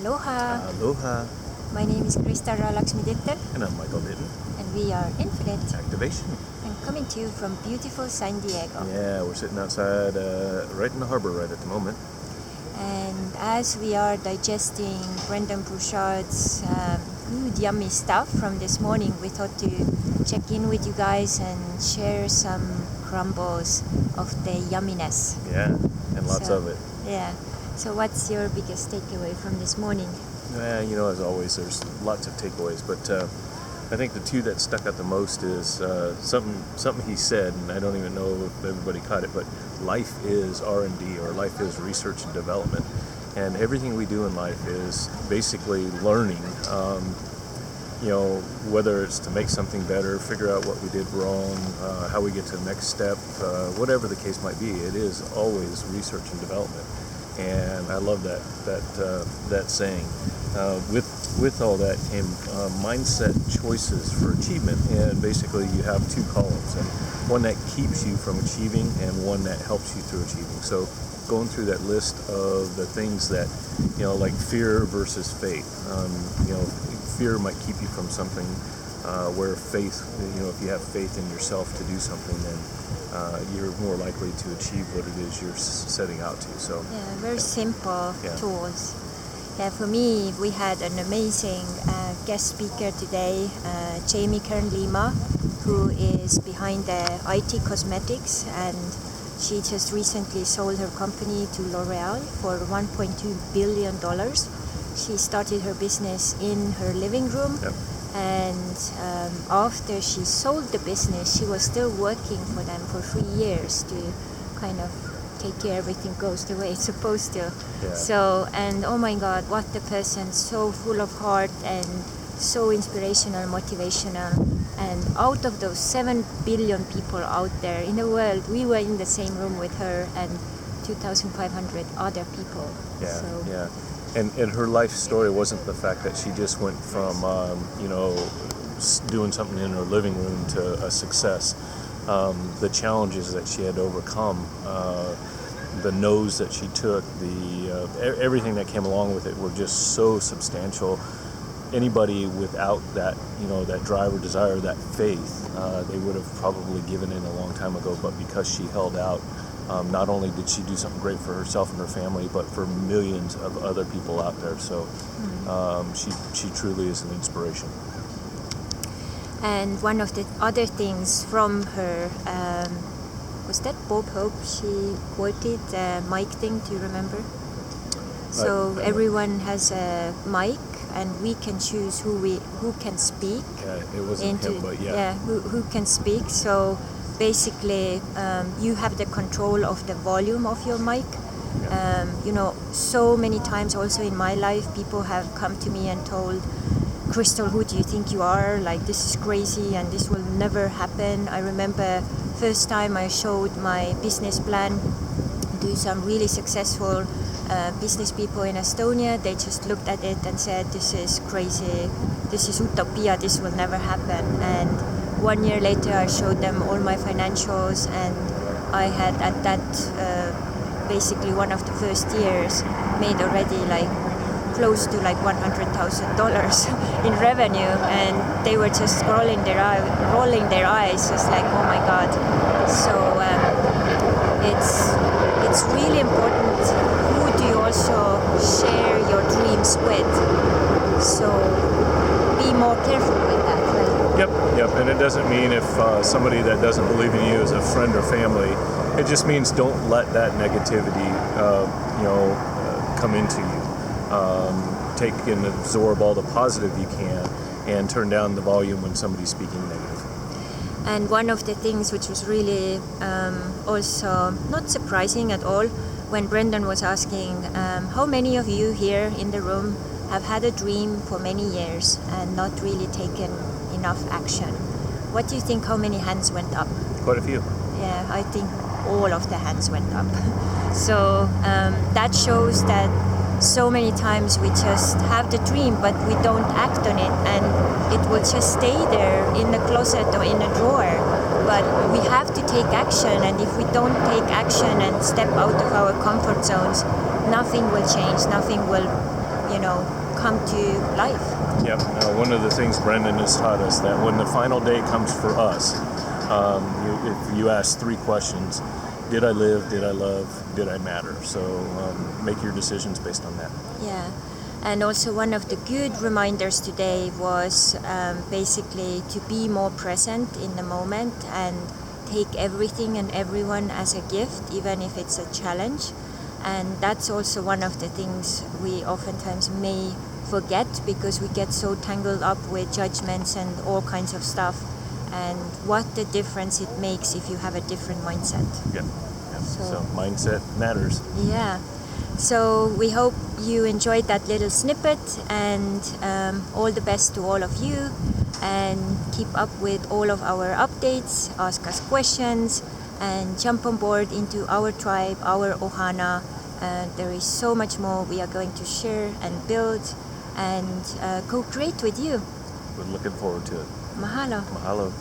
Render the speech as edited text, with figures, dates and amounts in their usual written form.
Aloha. Aloha. My name is Krista Ralaxmidittel. And I'm Michael Nitton. And we are Infinite Activation. And coming to you from beautiful San Diego. Yeah, we're sitting outside right in the harbor right at the moment. And as we are digesting Brendon Burchard's good, yummy stuff from this morning, we thought to check in with you guys and share some crumbles of the yumminess. Yeah, and lots of it. Yeah. So what's your biggest takeaway from this morning? As always, there's lots of takeaways, but I think the two that stuck out the most is something he said, and I don't even know if everybody caught it, but life is R&D, or life is research and development, and everything we do in life is basically learning. Whether it's to make something better, figure out what we did wrong, how we get to the next step, whatever the case might be, it is always research and development. And I love that saying. With all that came mindset choices for achievement, and basically you have two columns, and one that keeps you from achieving and one that helps you through achieving. So going through that list of the things that, like fear versus faith. Fear might keep you from something, where faith, if you have faith in yourself to do something, then you're more likely to achieve what it is you're setting out to. So very simple tools. Yeah, for me, we had an amazing guest speaker today, Jamie Kern Lima, who is behind the IT Cosmetics, and she just recently sold her company to Loreal for $1.2 billion. She started her business in her living room. Yep. And after she sold the business, she was still working for them for 3 years to kind of take care everything goes the way it's supposed to. Yeah. So, and oh my God, what the person, so full of heart and so inspirational, motivational. And out of those 7 billion people out there in the world, we were in the same room with her and 2,500 other people. Yeah. And her life story wasn't the fact that she just went from, doing something in her living room to a success. The challenges that she had to overcome, the no's that she took, everything that came along with it were just so substantial. Anybody without that, that drive or desire, that faith, they would have probably given in a long time ago. But because she held out, not only did she do something great for herself and her family, but for millions of other people out there. So she truly is an inspiration. And one of the other things from her, was that Bob Hope? She quoted the mic thing, do you remember? So everyone has a mic, and we can choose who can speak. Yeah, it wasn't him, but who can speak. So basically, you have the control of the volume of your mic. So many times also in my life, people have come to me and told, Crystal, who do you think you are? Like, this is crazy and this will never happen. I remember first time I showed my business plan to some really successful business people in Estonia. They just looked at it and said, this is crazy, this is utopia, this will never happen. And 1 year later I showed them all my financials, and I had at that basically one of the first years made already like close to like $100,000 in revenue, and they were just rolling their eyes, just like, oh my God. So it's really important who do you also share your dreams with. So be more careful with that, right? Yep. And it doesn't mean if somebody that doesn't believe in you is a friend or family. It just means don't let that negativity, come into you. Take and absorb all the positive you can, and turn down the volume when somebody's speaking negative. And one of the things which was really also not surprising at all, when Brendon was asking, how many of you here in the room have had a dream for many years and not really taken enough action? What do you think, how many hands went up? Quite a few. Yeah, I think all of the hands went up. So that shows that so many times we just have the dream, but we don't act on it, and it will just stay there in the closet or in a drawer. But we have to take action, and if we don't take action and step out of our comfort zones, nothing will change, nothing will come to life. Yep. One of the things Brendon has taught us, that when the final day comes for us, if you ask 3 questions: did I live, did I love, did I matter? So make your decisions based on that. Yeah. And also one of the good reminders today was basically to be more present in the moment and take everything and everyone as a gift, even if it's a challenge. And that's also one of the things we oftentimes may forget, because we get so tangled up with judgments and all kinds of stuff, and what the difference it makes if you have a different mindset. Yeah. So mindset matters. Yeah. So we hope you enjoyed that little snippet, and all the best to all of you, and keep up with all of our updates, ask us questions, and jump on board into our tribe, our ohana. There is so much more we are going to share and build and co-create with you. We're looking forward to it. Mahalo. Mahalo.